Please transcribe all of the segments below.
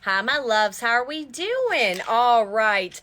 Hi, my loves. How are we doing? All right.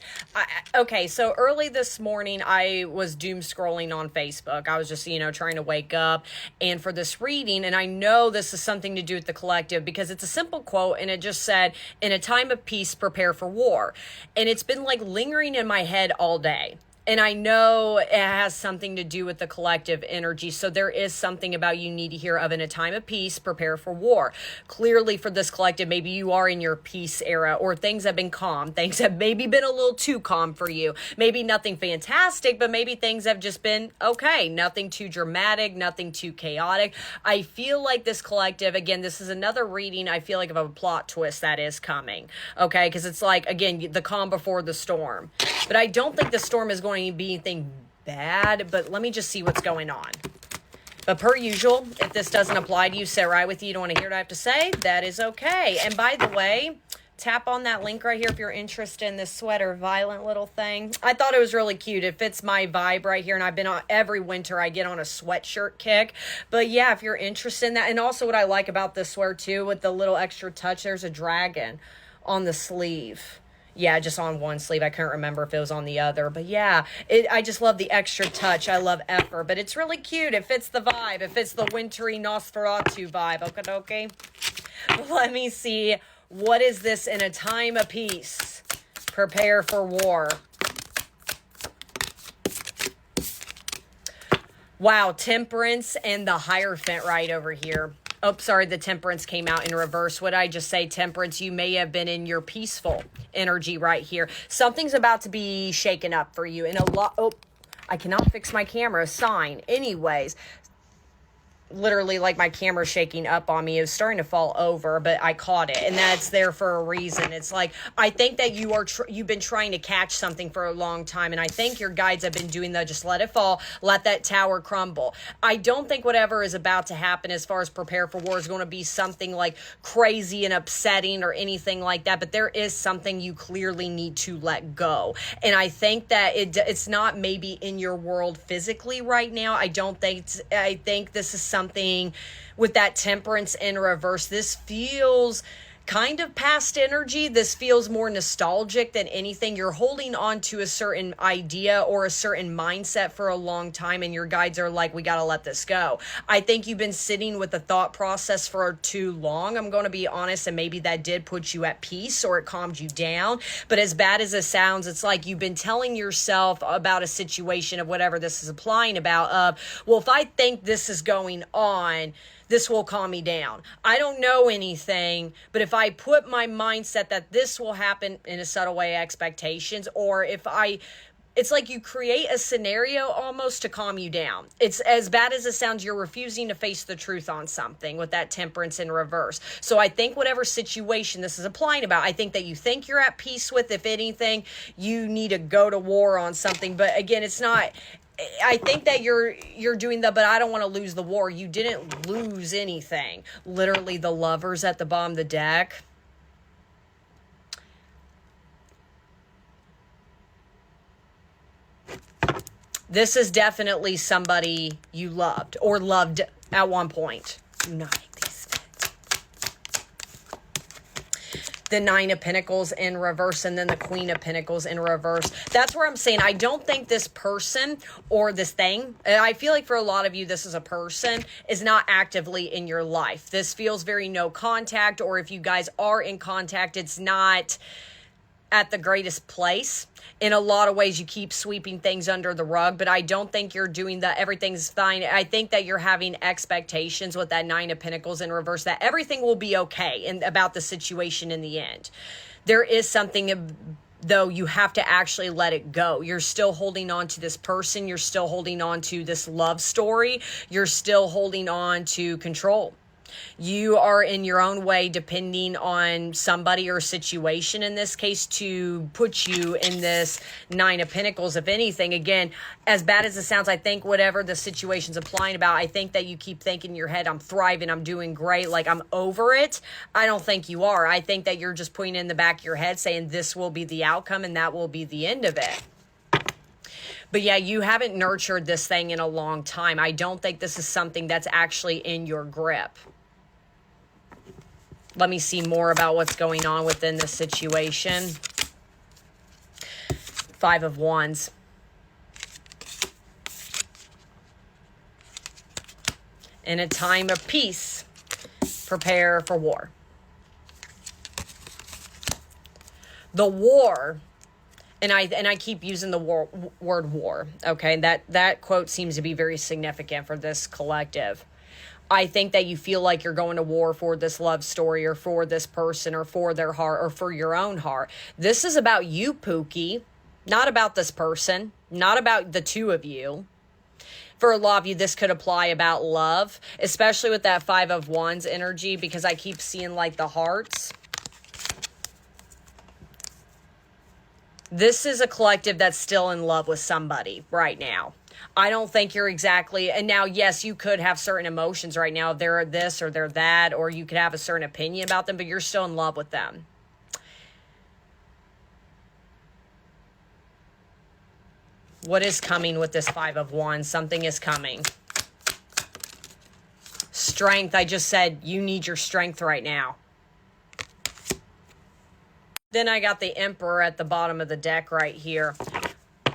Okay, so early this morning, I was doom scrolling on Facebook. I was just, trying to wake up and for this reading, and I know this is something to do with the collective because it's a simple quote and it just said, in a time of peace, prepare for war. And it's been like lingering in my head all day. And I know it has something to do with the collective energy. So there is something about you need to hear of in a time of peace, prepare for war. Clearly for this collective, maybe you are in your peace era or things have been calm. Things have maybe been a little too calm for you. Maybe nothing fantastic, but maybe things have just been okay. Nothing too dramatic, nothing too chaotic. I feel like this collective, again, this is another reading. I feel like of a plot twist that is coming. Okay. Because it's like, again, the calm before the storm. But I don't think the storm is going to be anything bad, but let me just see what's going on. But per usual, if this doesn't apply to you, sit right with you, don't want to hear what I have to say, that is okay. And by the way, tap on that link right here if you're interested in this sweater, violent little thing. I thought it was really cute. It fits my vibe right here, and I've been on every winter I get on a sweatshirt kick. But yeah, if you're interested in that, and also what I like about this sweater too, with the little extra touch, there's a dragon on the sleeve. Yeah, just on one sleeve. I couldn't remember if it was on the other. But yeah, I just love the extra touch. I love effort. But it's really cute. It fits the vibe. It fits the wintry Nosferatu vibe. Okay. Let me see. What is this in a time of peace? Prepare for war. Wow, Temperance and the Hierophant right over here. Oh, sorry, the Temperance came out in reverse. What did I just say? Temperance, you may have been in your peaceful energy right here. Something's about to be shaken up for you. And I cannot fix my camera. Sign. Anyways, literally like my camera shaking up on me. It was starting to fall over, but I caught it, and that's there for a reason. It's like, I think that you've been trying to catch something for a long time, and I think your guides have been doing the just let it fall, let that tower crumble. I don't think whatever is about to happen as far as prepare for war is going to be something like crazy and upsetting or anything like that, but there is something you clearly need to let go. And I think that it's not maybe in your world physically right now. I think this is something with that Temperance in reverse. This feels kind of past energy. This feels more nostalgic than anything. You're holding on to a certain idea or a certain mindset for a long time, and your guides are like, we got to let this go. I think you've been sitting with the thought process for too long. I'm going to be honest, and maybe that did put you at peace or it calmed you down. But as bad as it sounds, it's like you've been telling yourself about a situation of whatever this is applying about, well, if I think this is going on, this will calm me down. I don't know anything, but if I put my mindset that this will happen in a subtle way, expectations, or it's like you create a scenario almost to calm you down. It's as bad as it sounds, you're refusing to face the truth on something with that Temperance in reverse. So I think whatever situation this is applying about, I think that you think you're at peace with, if anything, you need to go to war on something. But again, it's not... I think that you're doing but I don't want to lose the war. You didn't lose anything. Literally, the Lovers at the bottom of the deck. This is definitely somebody you loved or loved at one point. Do not make these fit. The Nine of Pentacles in reverse, and then the Queen of Pentacles in reverse. That's where I'm saying I don't think this person or this thing, I feel like for a lot of you, this is a person, is not actively in your life. This feels very no contact, or if you guys are in contact, it's not at the greatest place. In a lot of ways, you keep sweeping things under the rug, but I don't think you're doing that. Everything's fine. I think that you're having expectations with that Nine of Pentacles in reverse, that everything will be okay and about the situation in the end. There is something, though, you have to actually let it go. You're still holding on to this person. You're still holding on to this love story. You're still holding on to control. You are in your own way depending on somebody or situation in this case to put you in this Nine of Pentacles. If anything, again, as bad as it sounds, I think whatever the situation's applying about, I think that you keep thinking in your head, I'm thriving, I'm doing great, like I'm over it. I don't think you are. I think that you're just putting it in the back of your head saying this will be the outcome and that will be the end of it. But yeah, you haven't nurtured this thing in a long time. I don't think this is something that's actually in your grip. Let me see more about what's going on within the situation. Five of Wands. In a time of peace, prepare for war. The war, and I keep using the word war, okay? That quote seems to be very significant for this collective. I think that you feel like you're going to war for this love story or for this person or for their heart or for your own heart. This is about you, Pookie, not about this person, not about the two of you. For a lot of you, this could apply about love, especially with that Five of Wands energy, because I keep seeing like the hearts. This is a collective that's still in love with somebody right now. I don't think you're exactly, and now, yes, you could have certain emotions right now. They're this or they're that, or you could have a certain opinion about them, but you're still in love with them. What is coming with this Five of Wands? Something is coming. Strength. I just said you need your strength right now. Then I got the Emperor at the bottom of the deck right here.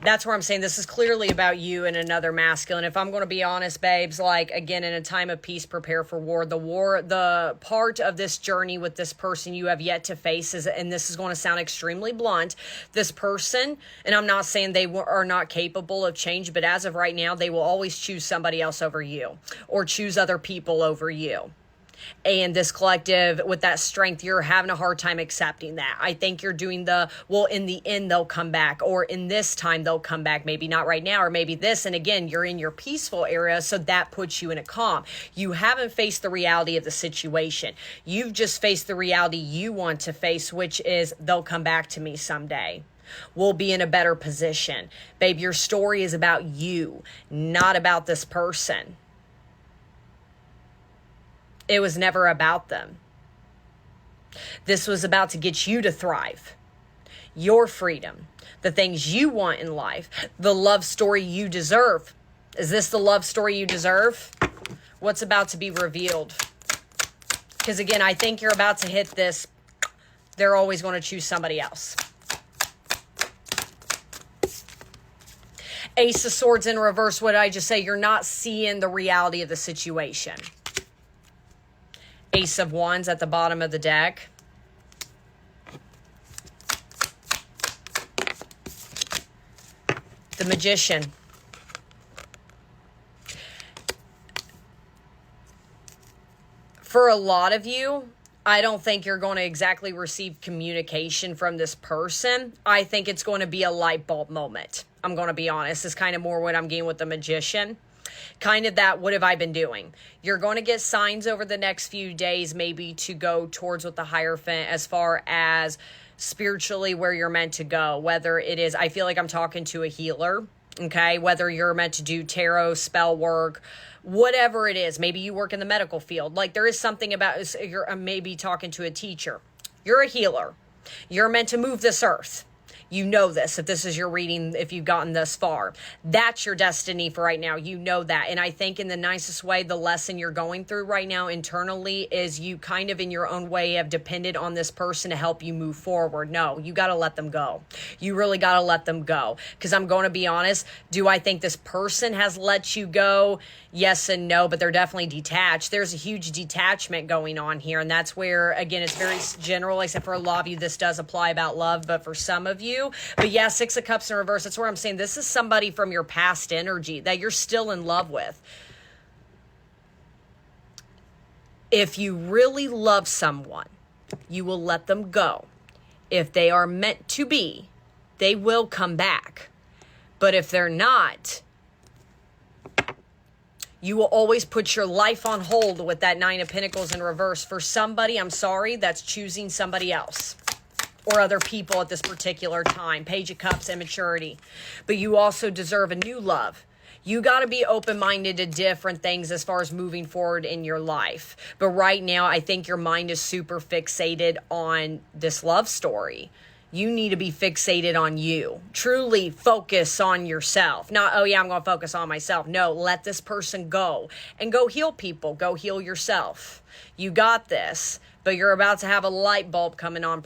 That's where I'm saying this is clearly about you and another masculine. If I'm going to be honest, babes, like, again, in a time of peace, prepare for war. The part of this journey with this person you have yet to face is, and this is going to sound extremely blunt, this person, and I'm not saying they are not capable of change, but as of right now, they will always choose somebody else over you or choose other people over you. And this collective, with that strength, you're having a hard time accepting that. I think you're doing well, in the end, they'll come back. Or in this time, they'll come back. Maybe not right now, or maybe this. And again, you're in your peaceful area, so that puts you in a calm. You haven't faced the reality of the situation. You've just faced the reality you want to face, which is they'll come back to me someday. We'll be in a better position. Babe, your story is about you, not about this person. It was never about them. This was about to get you to thrive. Your freedom, the things you want in life, the love story you deserve. Is this the love story you deserve? What's about to be revealed? Because again, I think you're about to hit this. They're always going to choose somebody else. Ace of Swords in reverse. What did I just say? You're not seeing the reality of the situation. Ace of Wands at the bottom of the deck. The Magician. For a lot of you, I don't think you're going to exactly receive communication from this person. I think it's going to be a light bulb moment. I'm going to be honest. It's kind of more what I'm getting with the Magician. Kind of that, what have I been doing? You're going to get signs over the next few days, maybe to go towards with the Hierophant as far as spiritually where you're meant to go. Whether it is, I feel like I'm talking to a healer, okay? Whether you're meant to do tarot, spell work, whatever it is. Maybe you work in the medical field. Like there is something about, you're maybe talking to a teacher. You're a healer. You're meant to move this earth. You know this, if this is your reading, if you've gotten this far. That's your destiny for right now. You know that. And I think in the nicest way, the lesson you're going through right now internally is you kind of in your own way have depended on this person to help you move forward. No, you got to let them go. You really got to let them go. Because I'm going to be honest, do I think this person has let you go? Yes and no, but they're definitely detached. There's a huge detachment going on here. And that's where, again, it's very general, except for a lot of you, this does apply about love. But for some of you, but yeah, Six of Cups in reverse. That's where I'm saying this is somebody from your past energy that you're still in love with. If you really love someone, you will let them go. If they are meant to be, they will come back. But if they're not, you will always put your life on hold with that Nine of Pentacles in reverse. For somebody, I'm sorry, that's choosing somebody else or other people at this particular time. Page of Cups, immaturity. But you also deserve a new love. You got to be open-minded to different things as far as moving forward in your life. But right now, I think your mind is super fixated on this love story. You need to be fixated on you. Truly focus on yourself. Not, oh yeah, I'm going to focus on myself. No, let this person go and go heal people. Go heal yourself. You got this. but you're about to have a light bulb coming on